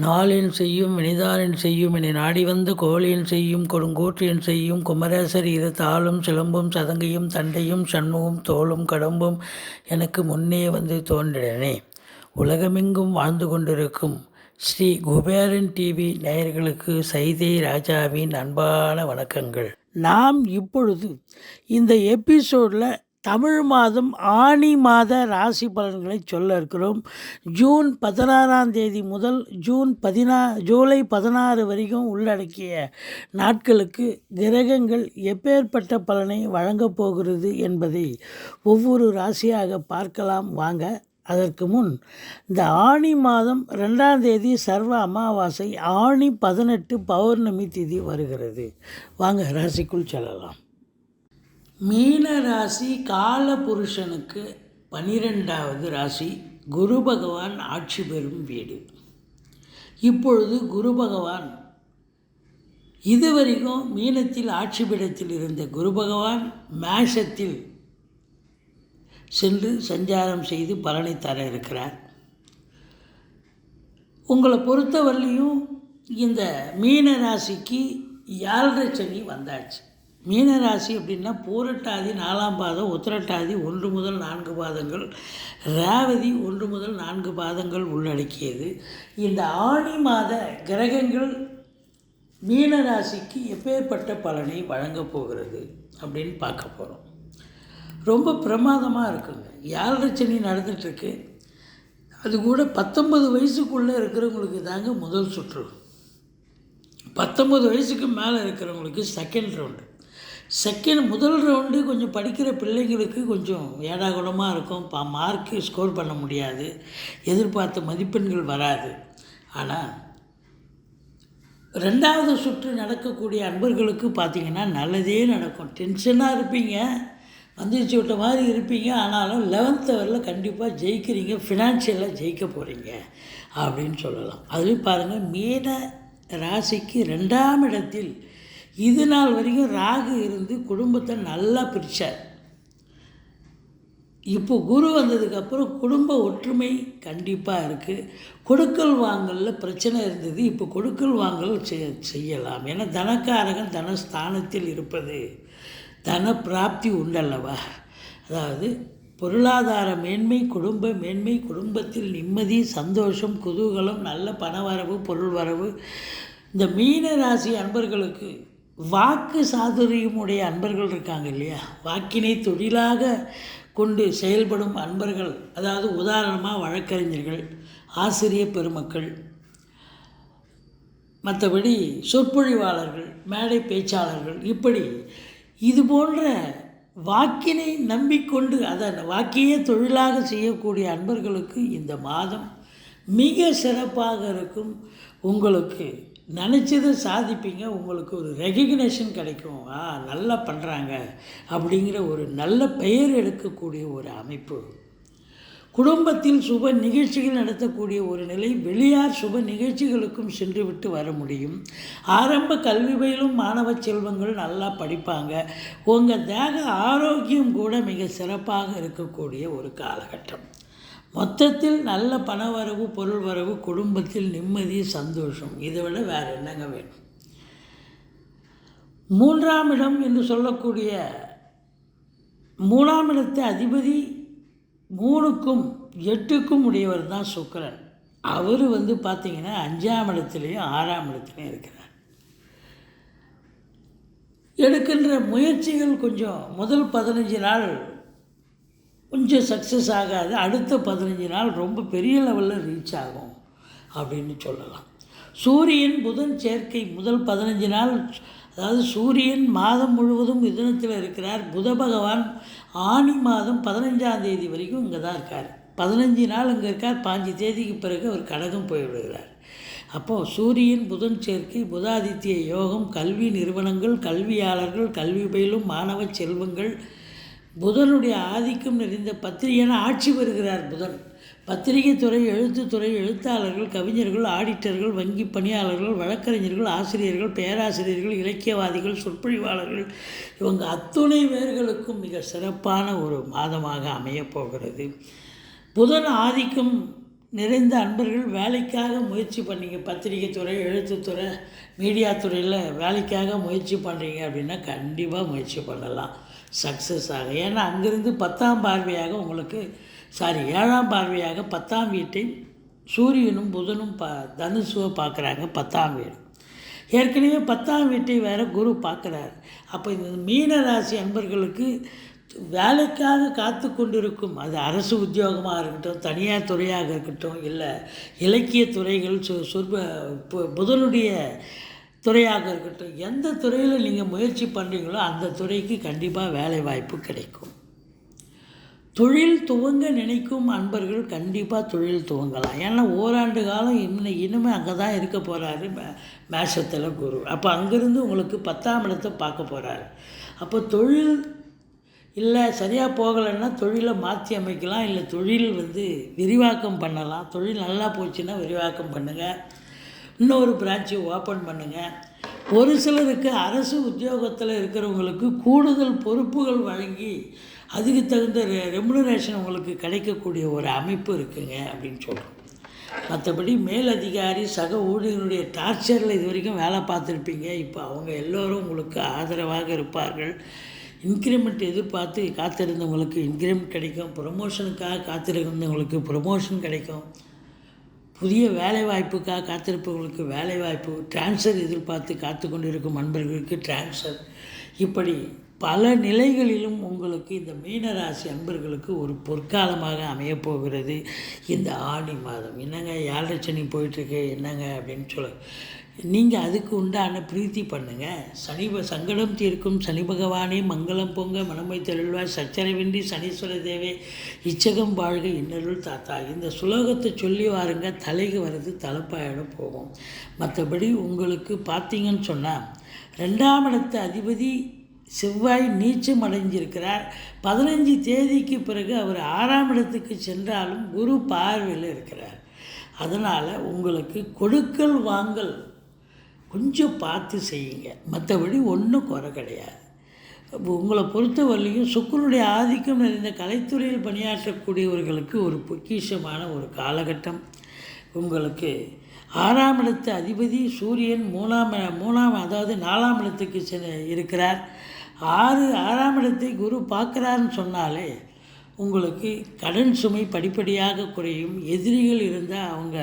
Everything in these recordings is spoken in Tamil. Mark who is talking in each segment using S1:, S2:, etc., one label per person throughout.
S1: நாளின் செய்யும் வினிதானின் செய்யும் என நாடி வந்த கோழியின் செய்யும் கொடுங்கூற்றியன் செய்யும் குமரேசர் இரு தாளும் சிலம்பும் சதங்கையும் தண்டையும் சண்முகம் தோளும் கடம்பும் எனக்கு முன்னே வந்து தோன்றினே. உலகமெங்கும் வாழ்ந்து கொண்டிருக்கும் ஸ்ரீ குபேரன் டிவி நேயர்களுக்கு சைதை ராஜாவின் அன்பான வணக்கங்கள். நாம் இப்பொழுது இந்த எபிசோடில் தமிழ் மாதம் ஆனி மாத ராசி பலன்களை சொல்ல இருக்கிறோம். ஜூன் 16ஆம் தேதி முதல் ஜூலை 16 வரைக்கும் உள்ளடக்கிய நாட்களுக்கு கிரகங்கள் எப்பேற்பட்ட பலனை வழங்கப் போகிறது என்பதை ஒவ்வொரு ராசியாக பார்க்கலாம் வாங்க. அதற்கு முன் இந்த ஆனி மாதம் 2ஆம் தேதி சர்வ அமாவாசை, ஆனி 18 பௌர்ணமி திதி வருகிறது. வாங்க ராசிக்குள் செல்லலாம். மீன ராசி கால புருஷனுக்கு 12வது ராசி. குரு பகவான் ஆட்சி பெறும் வீடு. இப்பொழுது குரு பகவான் இதுவரைக்கும் மீனத்தில் ஆட்சி பீடத்தில் இருந்த குரு பகவான் மேஷத்தில் சென்று சஞ்சாரம் செய்து பலனை தர இருக்கிறார். உங்களை பொறுத்தவரையிலையும் இந்த மீன ராசிக்கு 7.5 சனி வந்தாச்சு. மீனராசி அப்படின்னா பூரட்டாதி 4ஆம் பாதம், உத்திரட்டாதி 1 முதல் 4 பாதங்கள், ரேவதி 1 முதல் 4 பாதங்கள் உள்ளடக்கியது. இந்த ஆனி மாத கிரகங்கள் மீனராசிக்கு எப்பேற்பட்ட பலனை வழங்கப் போகிறது அப்படின்னு பார்க்க போகிறோம். ரொம்ப பிரமாதமாக இருக்குங்க. 7.5 சனி நடந்துகிட்ருக்கு. அது கூட 19 வயசுக்குள்ளே இருக்கிறவங்களுக்கு தாங்க முதல் சுற்று. 19 வயசுக்கு மேலே இருக்கிறவங்களுக்கு செகண்ட் ரவுண்டு. முதல் ரவுண்டு கொஞ்சம் படிக்கிற பிள்ளைங்களுக்கு கொஞ்சம் ஏடாகுடமாக இருக்கும். மார்க்கு ஸ்கோர் பண்ண முடியாது, எதிர்பார்த்த மதிப்பெண்கள் வராது. ஆனால் 2வது சுற்று நடக்கக்கூடிய அன்பர்களுக்கு பார்த்திங்கன்னா நல்லதே நடக்கும். டென்ஷனாக இருப்பீங்க, வந்துச்சு விட்ட மாதிரி இருப்பீங்க. ஆனாலும் 11th ஹவரில் கண்டிப்பாக ஜெயிக்கிறீங்க, ஃபினான்ஷியலாக ஜெயிக்க போகிறீங்க அப்படின்னு சொல்லலாம். அதுலேயும் பாருங்கள், மீன ராசிக்கு 2ஆம் இடத்தில் இது நாள் வரைக்கும் ராகு இருந்து குடும்பத்தை நல்லா பிரித்தார். இப்போ குரு வந்ததுக்கப்புறம் குடும்ப ஒற்றுமை கண்டிப்பாக இருக்குது. கொடுக்கல் வாங்கலில் பிரச்சனை இருந்தது, இப்போ கொடுக்கல் வாங்கல் செய்யலாம். ஏன்னா தனக்காரகன் தனஸ்தானத்தில் இருப்பது தன பிராப்தி உண்டல்லவா. அதாவது பொருளாதார மேன்மை, குடும்ப மேன்மை, குடும்பத்தில் நிம்மதி, சந்தோஷம், குதூகலம், நல்ல பணவரவு, பொருள் வரவு. இந்த மீன ராசி அன்பர்களுக்கு வாக்கு சாதுரியமுடைய அன்பர்கள் இருக்காங்க இல்லையா, வாக்கினை தொழிலாக கொண்டு செயல்படும் அன்பர்கள். அதாவது உதாரணமாக வழக்கறிஞர்கள், ஆசிரியர் பெருமக்கள், மற்றபடி சொற்பொழிவாளர்கள், மேடை பேச்சாளர்கள், இப்படி இது போன்ற வாக்கினை நம்பிக்கொண்டு அதை வாக்கியே தொழிலாக செய்யக்கூடிய அன்பர்களுக்கு இந்த மாதம் மிக சிறப்பாக இருக்கும். உங்களுக்கு நினச்சதை சாதிப்பீங்க. உங்களுக்கு ஒரு ரெகக்னேஷன் கிடைக்கும். நல்லா பண்ணுறாங்க அப்படிங்கிற ஒரு நல்ல பெயர் எடுக்கக்கூடிய ஒரு அமைப்பு. குடும்பத்தில் சுப நிகழ்ச்சிகள் நடத்தக்கூடிய ஒரு நிலை. வெளியார் சுப நிகழ்ச்சிகளுக்கும் சென்று விட்டு வர முடியும். ஆரம்ப கல்வி பயிலும் மாணவ செல்வங்கள் நல்லா படிப்பாங்க. உங்கள் தேக ஆரோக்கியம் கூட மிக சிறப்பாக இருக்கக்கூடிய ஒரு காலகட்டம். மொத்தத்தில் நல்ல பணவரவு, பொருள் வரவு, குடும்பத்தில் நிம்மதி, சந்தோஷம். இதை விட வேறு என்னங்க வேணும்? 3ஆம் இடம் என்று சொல்லக்கூடிய 3ஆம் இடத்தை அதிபதி 3க்கும் 8க்கும் உடையவர் தான் சுக்கிரன். அவர் பார்த்திங்கன்னா 5ஆம் இடத்துலையும் 6ஆம் இடத்துலையும் இருக்கிறார். எடுக்கின்ற முயற்சிகள் கொஞ்சம் முதல் 15 நாள் கொஞ்சம் சக்ஸஸ் ஆகாது. அடுத்த 15 நாள் ரொம்ப பெரிய லெவலில் ரீச் ஆகும் அப்படின்னு சொல்லலாம். சூரியன் புதன் சேர்க்கை முதல் 15 நாள், அதாவது சூரியன் மாதம் முழுவதும் மிதுனத்தில் இருக்கிறார். புத பகவான் ஆனி மாதம் 15ஆம் தேதி வரைக்கும் இங்கே தான் இருக்கார். 15 நாள் இங்கே இருக்கார். 5 தேதிக்கு பிறகு அவர் கடகம் போய்விடுகிறார். அப்போது சூரியன் புதன் சேர்க்கை, புதாதித்ய யோகம், கல்வி நிறுவனங்கள், கல்வியாளர்கள், கல்வி பயிலும் மாணவ செல்வங்கள், புதனுடைய ஆதிக்கம் நிறைந்த பத்திரிகையான ஆட்சி பெறுகிறார் புதன். பத்திரிகை துறை, எழுத்துத்துறை, எழுத்தாளர்கள், கவிஞர்கள், ஆடிட்டர்கள், வங்கி பணியாளர்கள், வழக்கறிஞர்கள், ஆசிரியர்கள், பேராசிரியர்கள், இலக்கியவாதிகள், சொற்பொழிவாளர்கள் இவங்க அத்துணை பேர்களுக்கும் மிக சிறப்பான ஒரு மாதமாக அமையப்போகிறது. புதன் ஆதிக்கம் நிறைந்த அன்பர்கள் வேலைக்காக முயற்சி பண்ணீங்க, பத்திரிகை துறை, எழுத்துத்துறை, மீடியா துறையில் வேலைக்காக முயற்சி பண்ணுறீங்க அப்படின்னா கண்டிப்பாக முயற்சி பண்ணலாம், சக்ஸஸ் ஆக. ஏன்னா அங்கேருந்து 10ஆம் பார்வையாக உங்களுக்கு 7ஆம் பார்வையாக 10ஆம் வீட்டை சூரியனும் புதனும் தனுசுவை பார்க்குறாங்க. 10ஆம் வீடு ஏற்கனவே 10ஆம் வீட்டை வேறு குரு பார்க்குறாரு. அப்போ இந்த மீன ராசி அன்பர்களுக்கு வேலைக்காக காத்து கொண்டிருக்கும், அது அரசு உத்தியோகமாக இருக்கட்டும், தனியார் துறையாக இருக்கட்டும், இல்லை இலக்கிய துறைகள், புதனுடைய துறையாக இருக்கட்டும், எந்த துறையில் நீங்கள் முயற்சி பண்ணுறீங்களோ அந்த துறைக்கு கண்டிப்பாக வேலை வாய்ப்பு கிடைக்கும். தொழில் துவங்க நினைக்கும் அன்பர்கள் கண்டிப்பாக தொழில் துவங்கலாம். ஏன்னா ஓராண்டு காலம் இனிமே அங்கே தான் இருக்க போகிறாரு மேஷத்தில் குரு. அப்போ அங்கேருந்து உங்களுக்கு 10ஆம் இடத்தை பார்க்க போகிறாரு. அப்போ தொழில் இல்லை சரியாக போகலைன்னா தொழிலை மாற்றி அமைக்கலாம், இல்லை தொழில் விரிவாக்கம் பண்ணலாம். தொழில் நல்லா போச்சுன்னா விரிவாக்கம் பண்ணுங்கள், இன்னொரு பிரான்ச்சை ஓப்பன் பண்ணுங்கள். ஒரு சிலருக்கு அரசு உத்தியோகத்தில் இருக்கிறவங்களுக்கு கூடுதல் பொறுப்புகள் வழங்கி அதுக்கு தகுந்த ரெமுனரேஷன் உங்களுக்கு கிடைக்கக்கூடிய ஒரு அமைப்பு இருக்குங்க அப்படின்னு சொல்கிறோம். மற்றபடி மேலதிகாரி சக ஊழியர்களுடைய டார்ச்சரில் இது வரைக்கும் வேலை பார்த்துருப்பீங்க, இப்போ அவங்க எல்லோரும் உங்களுக்கு ஆதரவாக இருப்பார்கள். இன்க்ரிமெண்ட் எதிர்பார்த்து காத்திருந்தவங்களுக்கு இன்க்ரிமெண்ட் கிடைக்கும், ப்ரொமோஷனுக்காக காத்திருந்தவங்களுக்கு ப்ரொமோஷன் கிடைக்கும், புதிய வேலைவாய்ப்புக்காக காத்திருப்பவங்களுக்கு வேலைவாய்ப்பு, டிரான்ஸ்ஃபர் எதிர்பார்த்து காத்து கொண்டிருக்கும் அன்பர்களுக்கு டிரான்ஸ்ஃபர், இப்படி பல நிலைகளிலும் உங்களுக்கு இந்த மீனராசி அன்பர்களுக்கு ஒரு பொற்காலமாக அமையப்போகிறது இந்த ஆடி மாதம். என்னங்க 7.5 சனி போயிட்டுருக்கு என்னங்க அப்படின்னு சொல்ல, நீங்கள் அதுக்கு உண்டான பிரீத்தி பண்ணுங்கள். சங்கடம் தீர்க்கும் சனி பகவானே மங்களம் பொங்க மனமை தெருள்வாய் சச்சரவின்றி சனீஸ்வர தேவே இச்சகம் வாழ்க இன்னருள் தாத்தா. இந்த சுலோகத்தை சொல்லி வாருங்க, தலைக்கு வர்றது தலைப்பாயிடம் போகும். மற்றபடி உங்களுக்கு பார்த்தீங்கன்னு சொன்னால் 2ஆம் இடத்து அதிபதி செவ்வாய் நீச்சம் அடைஞ்சிருக்கிறார். 15 தேதிக்கு பிறகு அவர் 6ஆம் இடத்துக்கு சென்றாலும் குரு பார்வையில் இருக்கிறார். அதனால் உங்களுக்கு கொடுக்கல் வாங்கல் கொஞ்சம் பார்த்து செய்யுங்க, மற்றபடி ஒன்றும் குறை கிடையாது. உங்களை பொறுத்தவரையிலையும் சுக்கிரனுடைய ஆதிக்கம் நிறைந்த கலைத்துறையில் பணியாற்றக்கூடியவர்களுக்கு ஒரு பொக்கிஷமான ஒரு காலகட்டம். உங்களுக்கு 6ஆம் இடத்து அதிபதி சூரியன் 3ஆம் அதாவது 4ஆம் இடத்துக்கு இருக்கிறார். 6ஆம் இடத்தை குரு பார்க்குறாருன்னு சொன்னாலே உங்களுக்கு கடன் சுமை படிப்படியாக குறையும். எதிரிகள் இருந்தால் அவங்க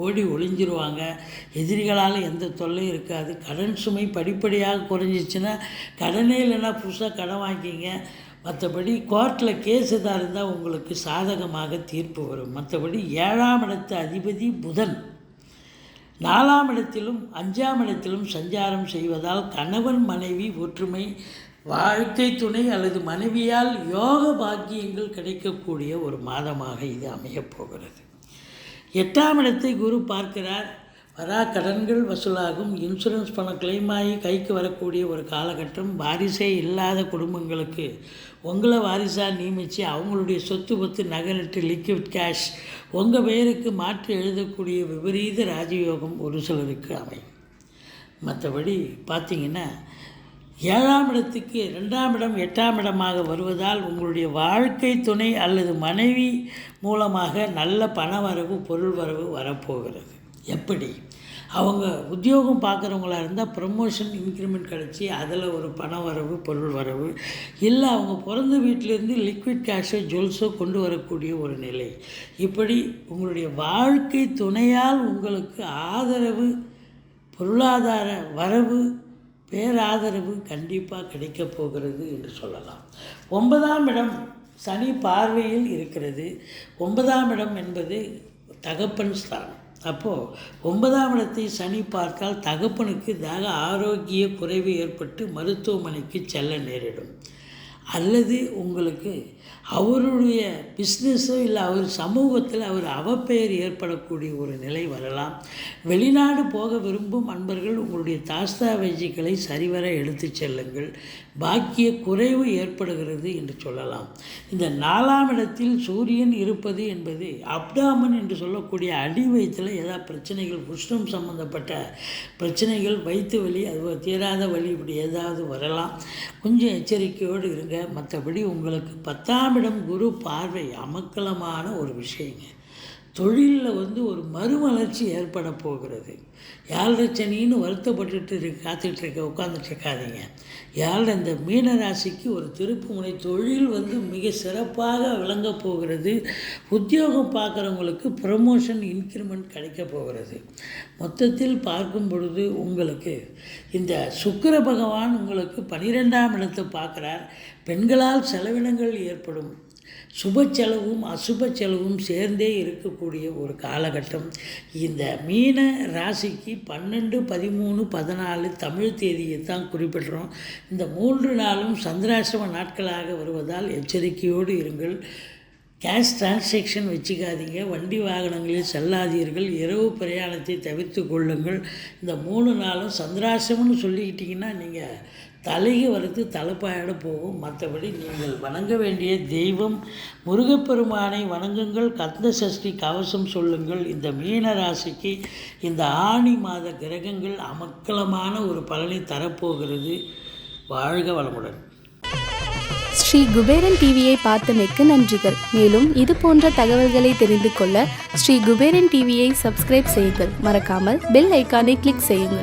S1: ஓடி ஒளிஞ்சிருவாங்க, எதிரிகளால் எந்த தொல்லையும் இருக்காது. கடன் சுமை படிப்படியாக குறைஞ்சிச்சுன்னா கடனே இல்லைன்னா புதுசாக கடன் வாங்கிக்கிங்க. மற்றபடி கோர்ட்டில் கேஸ் எதாக இருந்தால் உங்களுக்கு சாதகமாக தீர்ப்பு வரும். மற்றபடி 7ஆம் இடத்து அதிபதி புதன் 4ஆம் இடத்திலும் 5ஆம் இடத்திலும் சஞ்சாரம் செய்வதால் கணவன் மனைவி ஒற்றுமை, வாழ்க்கை துணை அல்லது மனைவியால் யோக பாக்கியங்கள் கிடைக்கக்கூடிய ஒரு மாதமாக இது அமையப்போகிறது. 8ஆம் இடத்தை குரு பார்க்கிறார். கடன்கள் வசூலாகும், இன்சூரன்ஸ் பணம் கிளைம் ஆகி கைக்கு வரக்கூடிய ஒரு காலகட்டம். வாரிசே இல்லாத குடும்பங்களுக்கு உங்களை வாரிசாக நியமித்து அவங்களுடைய சொத்து பத்து நகை லிக்விட் கேஷ் உங்கள் பெயருக்கு மாற்றி எழுதக்கூடிய விபரீத ராஜயோகம் ஒரு சிலருக்கு அமையும். மற்றபடி பார்த்திங்கன்னா 7ஆம் இடத்துக்கு 2ஆம் இடம் 8ஆம் இடமாக வருவதால் உங்களுடைய வாழ்க்கை துணை அல்லது மனைவி மூலமாக நல்ல பண வரவு பொருள் வரவு வரப்போகிறது. எப்படி? அவங்க உத்தியோகம் பார்க்குறவங்களா இருந்தால் ப்ரமோஷன் இன்க்ரிமெண்ட் கிடச்சி அதில் ஒரு பண வரவு பொருள் வரவு, இல்லை அவங்க பிறந்த வீட்டிலேருந்து லிக்விட் கேஷோ ஜுவல்ஸோ கொண்டு வரக்கூடிய ஒரு நிலை. இப்படி உங்களுடைய வாழ்க்கை துணையால் உங்களுக்கு ஆதரவு, பொருளாதார வரவு, பேராதரவு கண்டிப்பாக கிடைக்கப் போகிறது என்று சொல்லலாம். 9ஆம் இடம் சனி பார்வையில் இருக்கிறது. 9ஆம் இடம் என்பது தகப்பன் ஸ்தானம். அப்போது 9ஆம் இடத்தை சனி பார்த்தால் தகப்பனுக்கு ஆரோக்கிய குறைவு ஏற்பட்டு மருத்துவமனைக்கு செல்ல நேரிடும். அல்லது உங்களுக்கு அவருடைய பிஸ்னஸோ இல்லை அவர் சமூகத்தில் அவர் அவப்பெயர் ஏற்படக்கூடிய ஒரு நிலை வரலாம். வெளிநாடு போக விரும்பும் அன்பர்கள் உங்களுடைய தாஸ்தாவேஜிகளை சரிவர எடுத்து செல்லுங்கள். பாக்கிய குறைவு ஏற்படுகிறது என்று சொல்லலாம். இந்த 4ஆம் இடத்தில் சூரியன் இருப்பது என்பது அப்டாமன் என்று சொல்லக்கூடிய அடி வயிற்றில் ஏதாவது பிரச்சனைகள், உஷ்ணம் சம்பந்தப்பட்ட பிரச்சனைகள், வயிற்று வலி, அது தீராத வலி, இப்படி ஏதாவது வரலாம். கொஞ்சம் எச்சரிக்கையோடு இருங்க. மற்றபடி உங்களுக்கு 10ஆம் இடம் குரு பார்வை அமக்கலமான ஒரு விஷயங்க. தொழிலில் ஒரு மறுமலர்ச்சி ஏற்பட போகிறது. 7.5 சனின்னு வருத்தப்பட்டுட்டு காத்துட்ருக்க உட்காந்துட்ருக்காதீங்க. 7 இந்த மீன ராசிக்கு ஒரு திருப்பு முனை. தொழில் மிக சிறப்பாக விளங்க போகிறது. உத்தியோகம் பார்க்குறவங்களுக்கு ப்ரமோஷன், இன்க்ரிமெண்ட் கிடைக்க போகிறது. மொத்தத்தில் பார்க்கும் பொழுது உங்களுக்கு இந்த சுக்கிர பகவான் உங்களுக்கு 12ஆம் இடத்தை பார்க்குறார். பெண்களால் செலவினங்கள் ஏற்படும். சுப செலவும் அசுப செலவும் சேர்ந்தே இருக்கக்கூடிய ஒரு காலகட்டம். இந்த மீன ராசிக்கு 12, 13, 14 தமிழ் தேதியை தான் குறிப்பிடுறோம். இந்த 3 நாளும் சந்திராசிரம நாட்களாக வருவதால் எச்சரிக்கையோடு இருங்கள். கேஷ் டிரான்சாக்ஷன் வச்சுக்காதீங்க. வண்டி வாகனங்களில் செல்லாதீர்கள். இரவு பிரயாணத்தை தவிர்த்து கொள்ளுங்கள். இந்த 3 நாளும் சந்திராசிரமம்னு சொல்லிக்கிட்டிங்கன்னா நீங்கள் தலைக்கு வறுத்து தலைப்பாயோட போகும். மற்றபடி நீங்கள் வணங்க வேண்டிய தெய்வம் முருகப்பெருமானை வணங்குங்கள். கந்த சஷ்டி கவசம் சொல்லுங்கள். இந்த மீன ராசிக்கு இந்த ஆனி மாத கிரகங்கள் அமக்கலமான ஒரு பலனை தரப்போகிறது. வாழ்க வளமுடன்.
S2: ஸ்ரீ குபேரன் டிவியை பார்த்தமைக்கு நன்றிகள். மேலும் இது போன்ற தகவல்களை தெரிந்து கொள்ள ஸ்ரீ குபேரன் டிவியை சப்ஸ்கிரைப் செய்யுங்கள். மறக்காமல் பெல் ஐக்கானை கிளிக் செய்யுங்கள்.